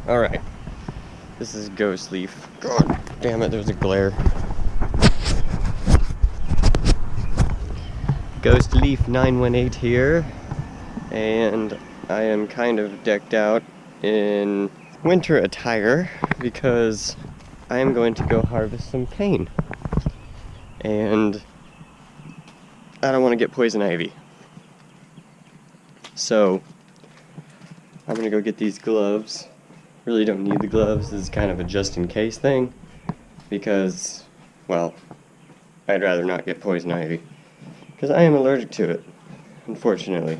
Alright. This is Ghost Leaf. God damn it, there's a glare. Ghost Leaf 918 here. And I am kind of decked out in winter attire because I am going to go harvest some cane. And I don't want to get poison ivy. So I'm gonna go get these gloves. Really don't need the gloves. This is kind of a just in case thing because, well, I'd rather not get poison ivy because I am allergic to it, unfortunately.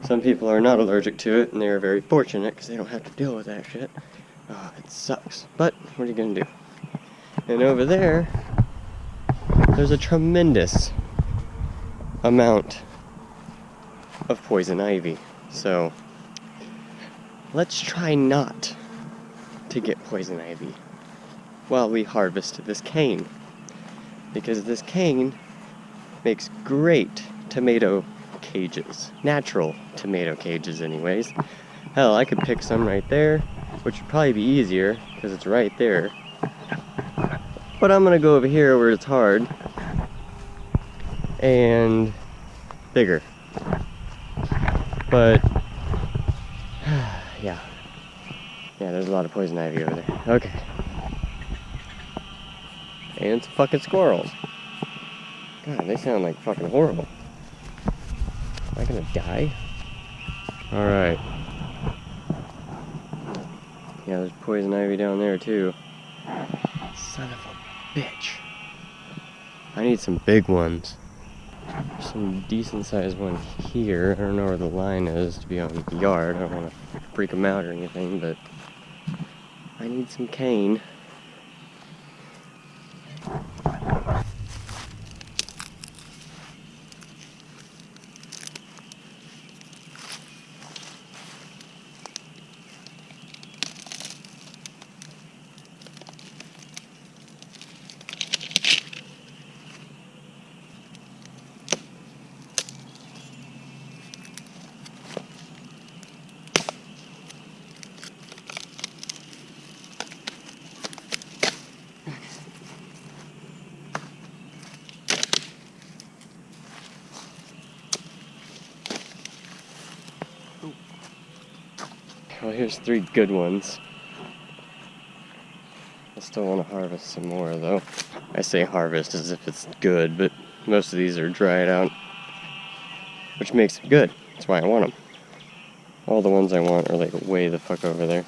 Some people are not allergic to it and they are very fortunate because they don't have to deal with that shit. Oh, it sucks, but what are you gonna do? And over there, there's a tremendous amount of poison ivy. So let's try not to get poison ivy while we harvest this cane, because this cane makes great tomato cages, natural tomato cages anyways. Hell, I could pick some right there, which would probably be easier because it's right there, but I'm gonna go over here where it's hard and bigger. But yeah, there's a lot of poison ivy over there. Okay. And some fucking squirrels. God, they sound like fucking horrible. Am I gonna die? Alright. Yeah, there's poison ivy down there too. Son of a bitch. I need some big ones. There's some decent sized one here. I don't know where the line is to be on the yard. I don't want to freak them out or anything, but I need some cane. Well, here's 3 good ones. I still want to harvest some more, though. I say harvest as if it's good, but most of these are dried out, which makes it good. That's why I want them. All the ones I want are like way the fuck over there.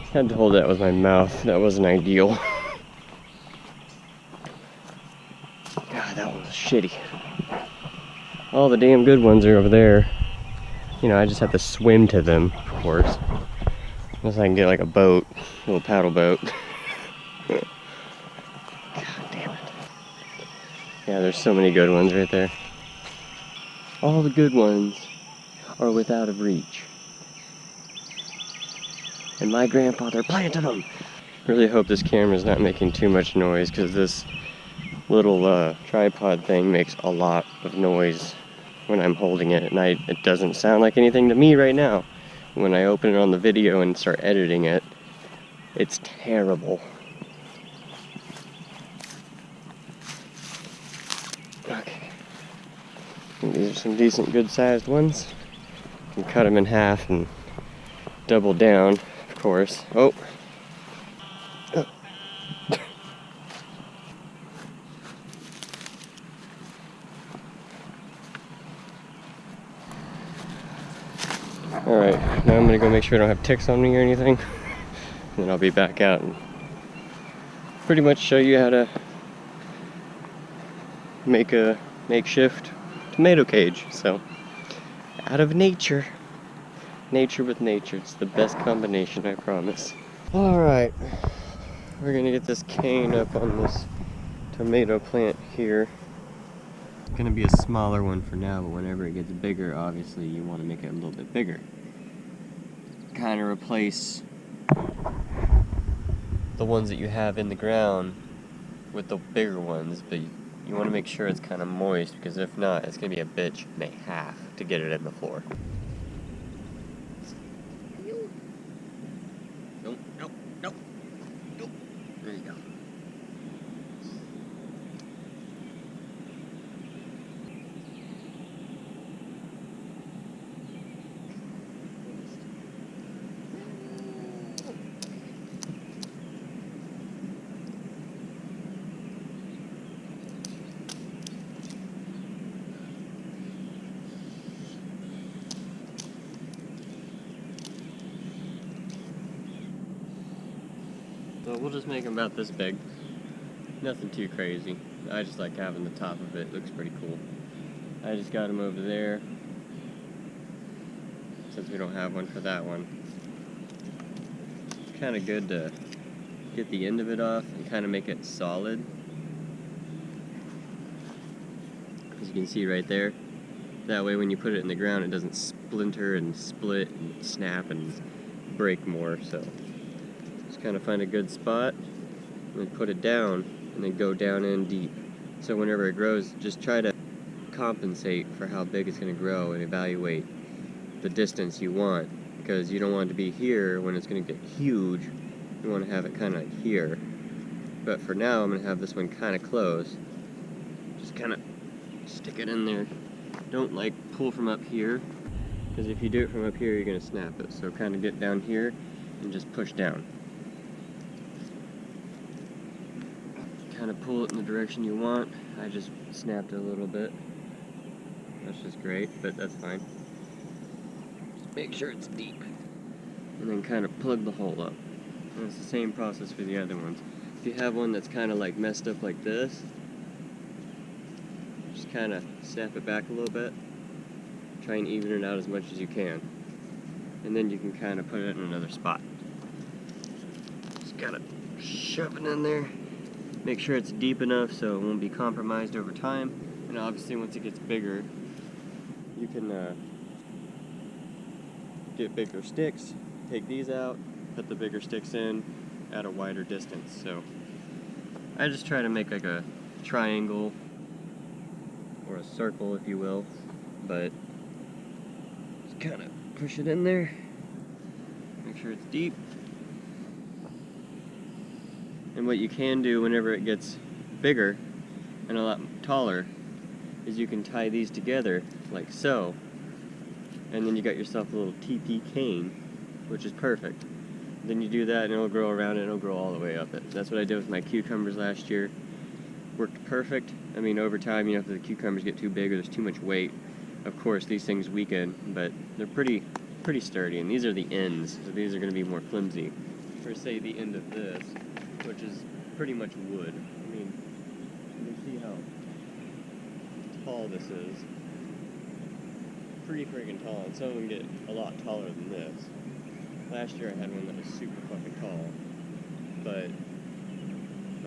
I had to hold that with my mouth. That wasn't ideal. God, that one was shitty. All the damn good ones are over there. You know, I just have to swim to them, of course. Unless I can get like a boat, a little paddle boat. God damn it. Yeah, there's so many good ones right there. All the good ones are without of reach. And my grandfather planted them. Really hope this camera's not making too much noise because this little tripod thing makes a lot of noise when I'm holding it, and it doesn't sound like anything to me right now. When I open it on the video and start editing it, it's terrible. Okay. And these are some decent good sized ones. You can cut them in half and double down, of course. Oh. Alright, now I'm gonna go make sure I don't have ticks on me or anything. And then I'll be back out and pretty much show you how to make a makeshift tomato cage. So, out of nature. Nature with nature. It's the best combination, I promise. Alright, we're gonna get this cane up on this tomato plant here. It's gonna be a smaller one for now, but whenever it gets bigger, obviously you want to make it a little bit bigger. Kind of replace the ones that you have in the ground with the bigger ones, but you want to make sure it's kind of moist, because if not, it's going to be a bitch and a half to get it in the floor. Nope, nope, nope, nope. There you go. So we'll just make them about this big. Nothing too crazy. I just like having the top of it. Looks pretty cool. I just got them over there, since we don't have one for that one. It's kind of good to get the end of it off and kind of make it solid. As you can see right there. That way when you put it in the ground, it doesn't splinter and split and snap and break more. So just kind of find a good spot and then put it down and then go down in deep. So whenever it grows, just try to compensate for how big it's going to grow and evaluate the distance you want, because you don't want it to be here when it's going to get huge. You want to have it kind of here. But for now, I'm going to have this one kind of close. Just kind of stick it in there. Don't like pull from up here, because if you do it from up here, you're going to snap it. So kind of get down here and just push down. Kind of pull it in the direction you want. I just snapped it a little bit. That's just great, but that's fine. Just make sure it's deep. And then kind of plug the hole up. And it's the same process for the other ones. If you have one that's kind of like messed up like this, just kind of snap it back a little bit. Try and even it out as much as you can. And then you can kind of put it in another spot. Just kind of shove it in there. Make sure it's deep enough so it won't be compromised over time. And obviously once it gets bigger, you can get bigger sticks, take these out, put the bigger sticks in at a wider distance. So I just try to make like a triangle or a circle, if you will, but just kind of push it in there, make sure it's deep. And what you can do whenever it gets bigger and a lot taller is you can tie these together like so, and then you got yourself a little TP cane, which is perfect. Then you do that and it'll grow around it and it'll grow all the way up it. That's what I did with my cucumbers last year. Worked perfect. I mean, over time, if the cucumbers get too big or there's too much weight, of course these things weaken, but they're pretty sturdy, and these are the ends, so these are going to be more flimsy. For say the end of this, which is pretty much wood. I mean, you can see how tall this is. Pretty friggin' tall, and some of them get a lot taller than this. Last year I had one that was super fucking tall, but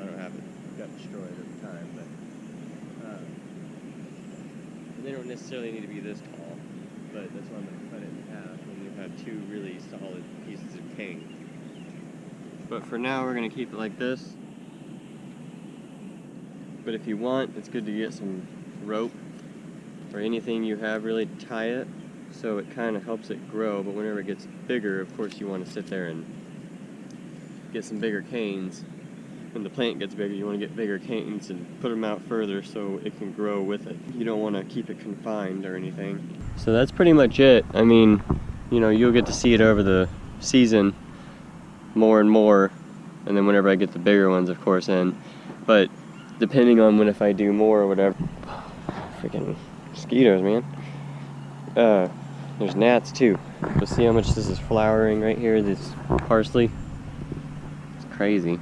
I don't have it. It got destroyed at the time, but they don't necessarily need to be this tall, but that's why I'm going to cut it in half, and you have two really solid pieces of cane. But for now, we're going to keep it like this. But if you want, it's good to get some rope or anything you have really to tie it, so it kind of helps it grow. But whenever it gets bigger, of course you want to sit there and get some bigger canes. When the plant gets bigger, you want to get bigger canes and put them out further so it can grow with it. You don't want to keep it confined or anything. So that's pretty much it. I mean, you'll get to see it over the season more and more, and then whenever I get the bigger ones, of course, in. But depending on if I do more or whatever. Freaking mosquitoes, man. There's gnats too. You'll see how much this is flowering right here, this parsley. It's crazy.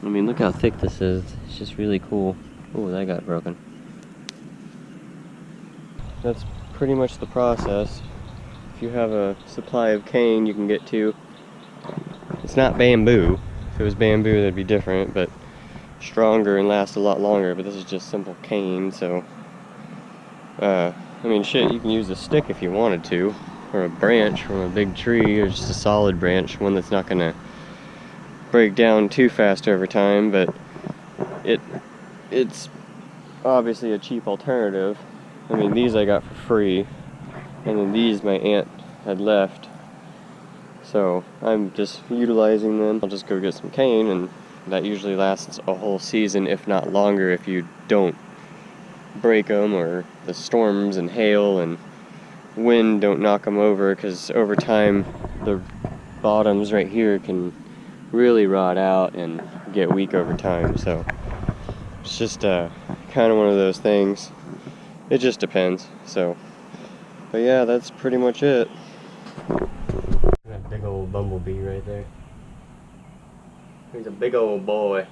I mean, look how thick this is. It's just really cool. Oh, that got broken. That's pretty much the process. If you have a supply of cane, you can get to. It's not bamboo. If it was bamboo, that'd be different, but stronger and lasts a lot longer. But this is just simple cane, so I mean, shit, you can use a stick if you wanted to. or a branch from a big tree, or just a solid branch, one that's not gonna break down too fast over time, but it's obviously a cheap alternative. I mean, these I got for free, and then these my aunt had left, so I'm just utilizing them. I'll just go get some cane, and that usually lasts a whole season, if not longer, if you don't break them, or the storms and hail and wind don't knock them over, because over time the bottoms right here can really rot out and get weak over time. So it's just kind of one of those things. It just depends. So, but yeah, that's pretty much it. That big old bumblebee right there. He's a big old boy.